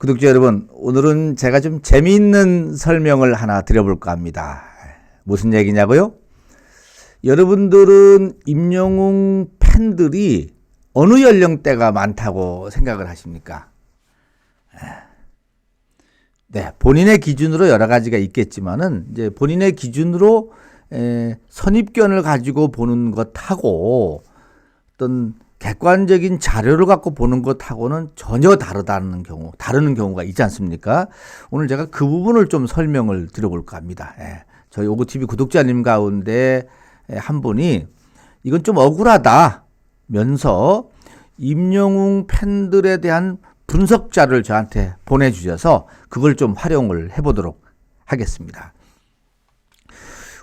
구독자 여러분, 오늘은 제가 좀 재미있는 설명을 하나 드려볼까 합니다. 무슨 얘기냐고요? 여러분들은 임영웅 팬들이 어느 연령대가 많다고 생각을 하십니까? 네, 본인의 기준으로 여러 가지가 있겠지만은 이제 본인의 기준으로 선입견을 가지고 보는 것하고 어떤 객관적인 자료를 갖고 보는 것하고는 전혀 다르는 경우가 있지 않습니까? 오늘 제가 그 부분을 좀 설명을 드려볼까 합니다. 저희 오구TV 구독자님 가운데 한 분이 이건 좀 억울하다면서 임영웅 팬들에 대한 분석자를 저한테 보내주셔서 그걸 좀 활용을 해보도록 하겠습니다.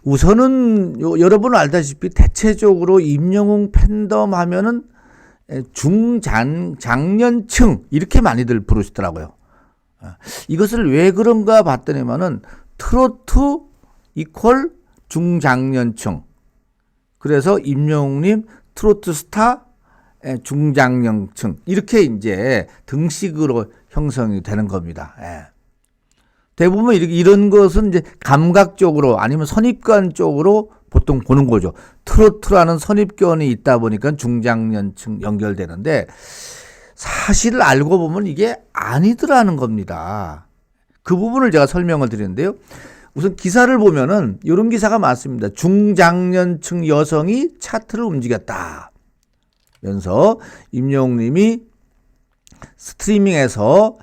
우선은 여러분 알다시피 대체적으로 임영웅 팬덤 하면은 중장년층 이렇게 많이들 부르시더라고요. 이것을 왜 그런가 봤더니만은 트로트 이퀄 중장년층. 그래서 임영웅님 트로트 스타 중장년층 이렇게 이제 등식으로 형성이 되는 겁니다. 대부분 이런 것은 이제 감각적으로 아니면 선입견 쪽으로 보통 보는 거죠. 트로트라는 선입견이 있다 보니까 중장년층 연결되는데 사실을 알고 보면 이게 아니더라는 겁니다. 그 부분을 제가 설명을 드리는데요. 우선 기사를 보면은 이런 기사가 많습니다. 중장년층 여성이 차트를 움직였다. 면서 임영웅님이 스트리밍에서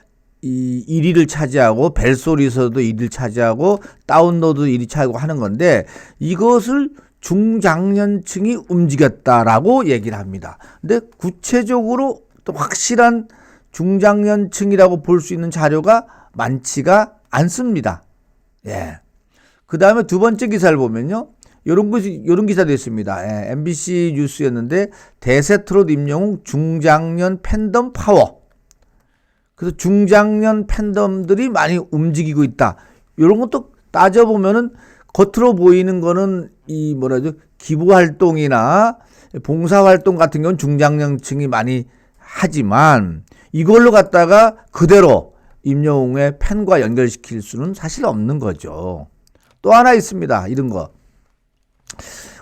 1위를 차지하고 벨소리에서도 1위를 차지하고 다운로드 1위 차지하고 하는 건데 이것을 중장년층이 움직였다라고 얘기를 합니다. 근데 구체적으로 또 확실한 중장년층이라고 볼 수 있는 자료가 많지가 않습니다. 그 다음에 두 번째 기사를 보면요. 요런 기사도 있습니다. MBC 뉴스였는데 대세 트롯 임영웅 중장년 팬덤 파워. 그래서 중장년 팬덤들이 많이 움직이고 있다. 이런 것도 따져보면은 겉으로 보이는 거는 기부 활동이나 봉사 활동 같은 경우는 중장년층이 많이 하지만 이걸로 갖다가 그대로 임영웅의 팬과 연결시킬 수는 사실 없는 거죠. 또 하나 있습니다. 이런 거.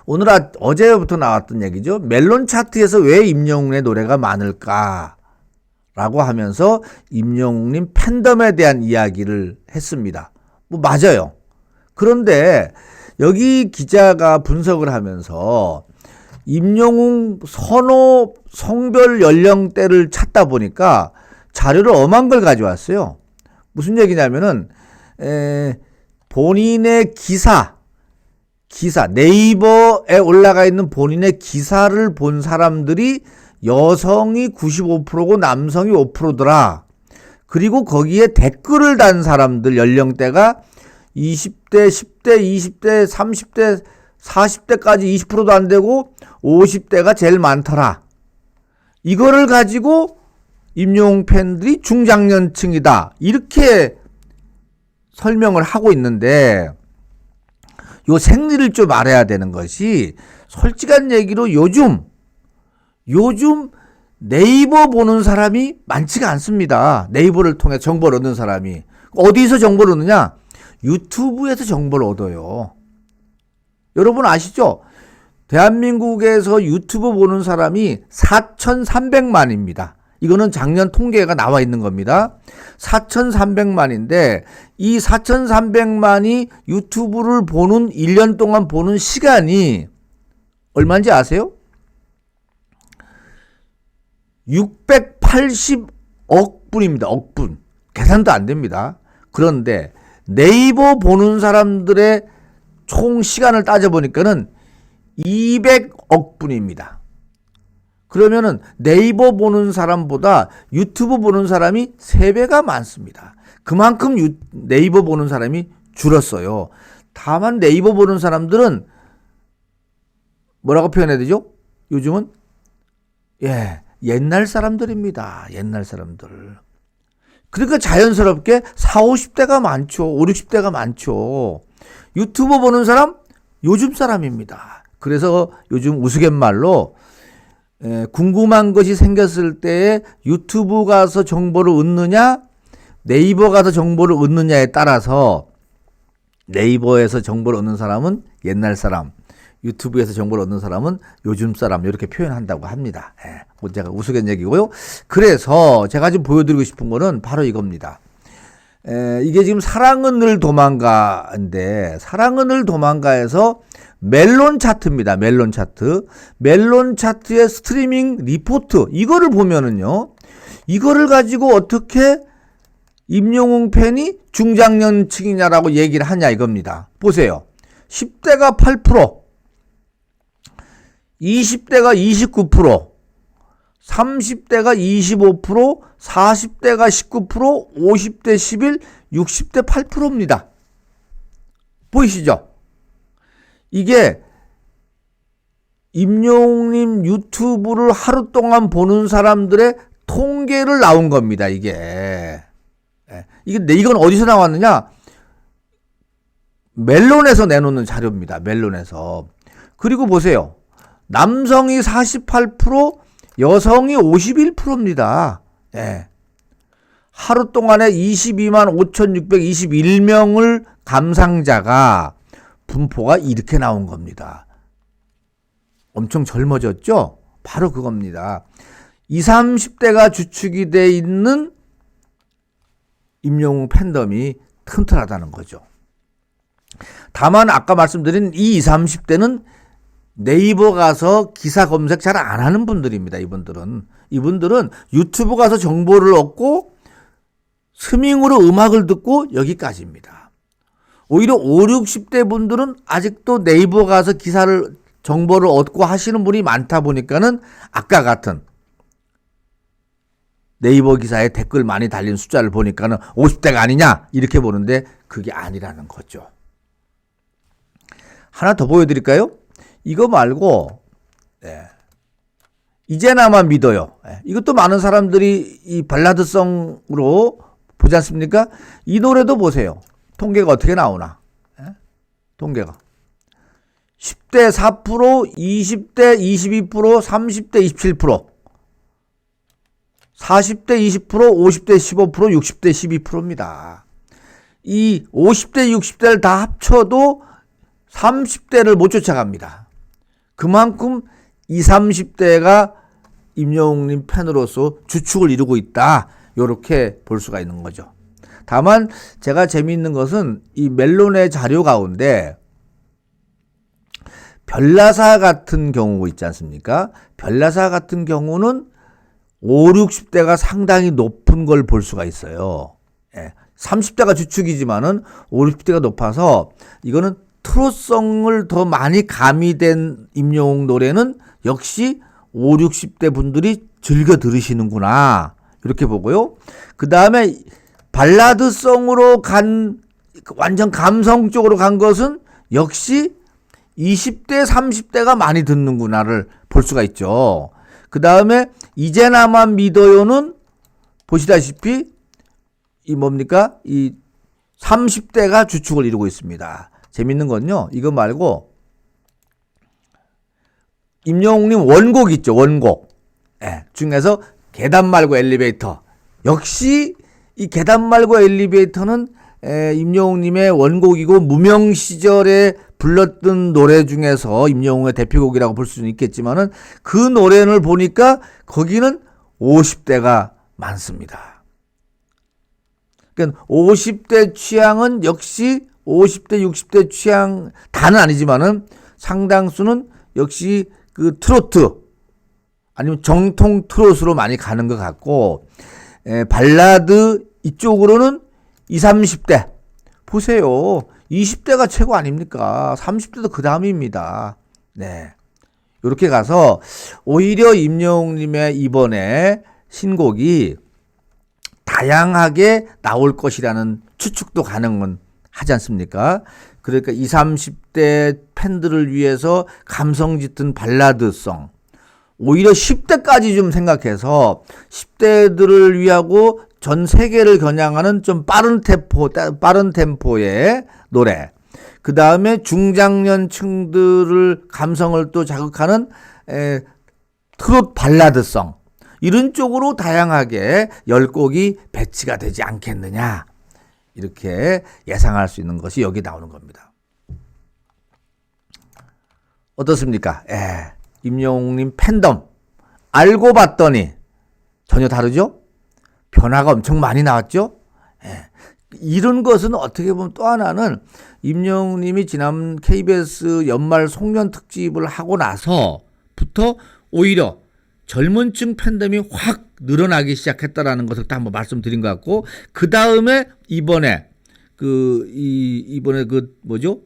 어제부터 나왔던 얘기죠. 멜론 차트에서 왜 임영웅의 노래가 많을까? 라고 하면서 임영웅님 팬덤에 대한 이야기를 했습니다. 맞아요. 그런데 여기 기자가 분석을 하면서 임영웅 선호 성별 연령대를 찾다 보니까 자료를 엄한 걸 가져왔어요. 무슨 얘기냐면은 본인의 기사 네이버에 올라가 있는 본인의 기사를 본 사람들이 여성이 95%고 남성이 5%더라. 그리고 거기에 댓글을 단 사람들 연령대가 20대, 10대, 20대, 30대, 40대까지 20%도 안 되고 50대가 제일 많더라. 이거를 가지고 임영웅 팬들이 중장년층이다. 이렇게 설명을 하고 있는데 요 생리를 좀 알아야 되는 것이 솔직한 얘기로 요즘 네이버 보는 사람이 많지가 않습니다. 네이버를 통해 정보를 얻는 사람이. 어디서 정보를 얻느냐? 유튜브에서 정보를 얻어요. 여러분 아시죠? 대한민국에서 유튜브 보는 사람이 4,300만입니다. 이거는 작년 통계가 나와 있는 겁니다. 4,300만인데 이 4,300만이 유튜브를 보는 1년 동안 보는 시간이 얼마인지 아세요? 680억 분입니다. 억 분. 계산도 안 됩니다. 그런데 네이버 보는 사람들의 총 시간을 따져보니까는 200억 분입니다. 그러면은 네이버 보는 사람보다 유튜브 보는 사람이 3배가 많습니다. 그만큼 네이버 보는 사람이 줄었어요. 다만 네이버 보는 사람들은 뭐라고 표현해야 되죠? 요즘은 옛날 사람들입니다. 옛날 사람들. 그러니까 자연스럽게 40, 50대가 많죠. 50, 60대가 많죠. 유튜브 보는 사람 요즘 사람입니다. 그래서 요즘 우스갯말로 궁금한 것이 생겼을 때 유튜브 가서 정보를 얻느냐 네이버 가서 정보를 얻느냐에 따라서 네이버에서 정보를 얻는 사람은 옛날 사람, 유튜브에서 정보를 얻는 사람은 요즘 사람 이렇게 표현한다고 합니다. 예, 제가 우스갯얘기고요. 그래서 제가 지금 보여드리고 싶은 거는 바로 이겁니다. 이게 지금 사랑은 늘 도망가인데 사랑은 늘 도망가에서 멜론 차트입니다. 멜론 차트. 멜론 차트의 스트리밍 리포트 이거를 보면은요. 이거를 가지고 어떻게 임영웅 팬이 중장년층이냐라고 얘기를 하냐 이겁니다. 보세요. 10대가 8%, 20대가 29%, 30대가 25%, 40대가 19%, 50대 11, 60대 8%입니다. 보이시죠? 이게 임영웅님 유튜브를 하루 동안 보는 사람들의 통계를 나온 겁니다. 이건 어디서 나왔느냐? 멜론에서 내놓는 자료입니다. 멜론에서. 그리고 보세요. 남성이 48%, 여성이 51%입니다. 예. 하루 동안에 22만 5,621명을 감상자가 분포가 이렇게 나온 겁니다. 엄청 젊어졌죠? 바로 그겁니다. 20, 30대가 주축이 돼 있는 임영웅 팬덤이 튼튼하다는 거죠. 다만 아까 말씀드린 이 20, 30대는 네이버 가서 기사 검색 잘 안 하는 분들입니다. 이분들은 유튜브 가서 정보를 얻고 스밍으로 음악을 듣고 여기까지입니다. 오히려 5, 60대 분들은 아직도 네이버 가서 정보를 얻고 하시는 분이 많다 보니까는 아까 같은 네이버 기사에 댓글 많이 달린 숫자를 보니까는 50대가 아니냐 이렇게 보는데 그게 아니라는 거죠. 하나 더 보여드릴까요? 이거 말고 이제 나만 믿어요. 이것도 많은 사람들이 이 발라드성으로 보지 않습니까? 이 노래도 보세요. 통계가 어떻게 나오나? 통계가 10대 4%, 20대 22%, 30대 27%, 40대 20%, 50대 15%, 60대 12%입니다. 이 50대 60대를 다 합쳐도 30대를 못 쫓아갑니다. 그만큼 20, 30대가 임영웅님 팬으로서 주축을 이루고 있다. 이렇게 볼 수가 있는 거죠. 다만 제가 재미있는 것은 이 멜론의 자료 가운데 별나사 같은 경우 있지 않습니까? 별나사 같은 경우는 5, 60대가 상당히 높은 걸 볼 수가 있어요. 30대가 주축이지만은 5, 60대가 높아서 이거는 트로트성을 더 많이 가미된 임영웅 노래는 역시 5, 60대 분들이 즐겨 들으시는구나. 이렇게 보고요. 그 다음에 발라드성으로 완전 감성 쪽으로 간 것은 역시 20대, 30대가 많이 듣는구나를 볼 수가 있죠. 그 다음에 이제 나만 믿어요는 보시다시피 이 30대가 주축을 이루고 있습니다. 재밌는 건요. 이거 말고 임영웅님 원곡 있죠. 원곡. 중에서 계단 말고 엘리베이터. 역시 이 계단 말고 엘리베이터는 임영웅님의 원곡이고 무명 시절에 불렀던 노래 중에서 임영웅의 대표곡이라고 볼 수는 있겠지만은 그 노래를 보니까 거기는 50대가 많습니다. 그러니까 50대 취향은 역시 50대 60대 취향 다는 아니지만은 상당수는 역시 그 트로트 아니면 정통 트로트로 많이 가는 것 같고 발라드 이쪽으로는 20, 30대 보세요. 20대가 최고 아닙니까? 30대도 그 다음입니다. 네. 이렇게 가서 오히려 임영웅님의 이번에 신곡이 다양하게 나올 것이라는 추측도 가능은 하지 않습니까? 그러니까 20, 30대 팬들을 위해서 감성 짙은 발라드성 오히려 10대까지 좀 생각해서 10대들을 위하고 전 세계를 겨냥하는 좀 빠른 템포의 노래. 그 다음에 중장년층들을 감성을 또 자극하는 트롯 발라드성. 이런 쪽으로 다양하게 열곡이 배치가 되지 않겠느냐 이렇게 예상할 수 있는 것이 여기 나오는 겁니다. 어떻습니까? 임영웅님 팬덤 알고 봤더니 전혀 다르죠? 변화가 엄청 많이 나왔죠? 이런 것은 어떻게 보면 또 하나는 임영웅님이 지난 KBS 연말 송년 특집을 하고 나서부터 오히려 젊은 층 팬덤이 확 늘어나기 시작했다라는 것을 딱 한번 말씀드린 것 같고, 그 다음에 이번에 뭐죠?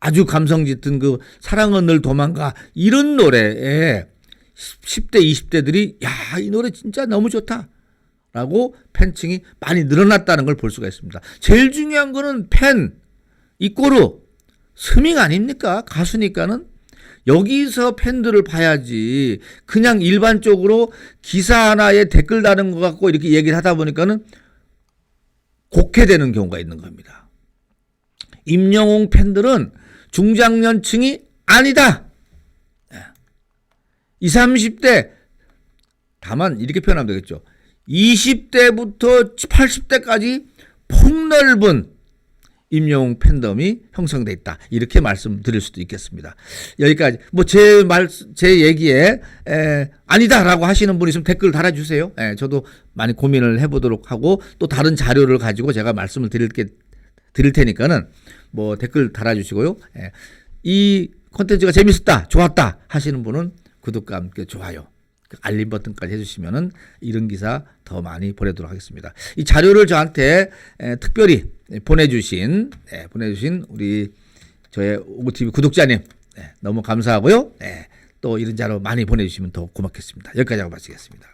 아주 감성 짙은 그 사랑은 늘 도망가 이런 노래에 10대, 20대들이 야, 이 노래 진짜 너무 좋다 라고 팬층이 많이 늘어났다는 걸 볼 수가 있습니다. 제일 중요한 거는 팬, 이꼬르, 스밍 아닙니까? 가수니까는. 여기서 팬들을 봐야지 그냥 일반적으로 기사 하나에 댓글 다는 것 같고 이렇게 얘기를 하다 보니까는 곡해되는 경우가 있는 겁니다. 임영웅 팬들은 중장년층이 아니다. 20, 30대 다만 이렇게 표현하면 되겠죠. 20대부터 80대까지 폭넓은 임영웅 팬덤이 형성돼 있다. 이렇게 말씀드릴 수도 있겠습니다. 여기까지. 뭐 제 얘기에 아니다라고 하시는 분 있으면 댓글 달아주세요. 저도 많이 고민을 해보도록 하고 또 다른 자료를 가지고 제가 말씀을 드릴 테니까는 뭐 댓글 달아주시고요. 이 콘텐츠가 재밌었다, 좋았다 하시는 분은 구독과 함께 좋아요, 알림 버튼까지 해주시면은 이런 기사 더 많이 보내도록 하겠습니다. 이 자료를 저한테 특별히 보내주신 우리 저의 오구TV 구독자님 너무 감사하고요. 또 이런 자료 많이 보내주시면 더 고맙겠습니다. 여기까지 하고 마치겠습니다.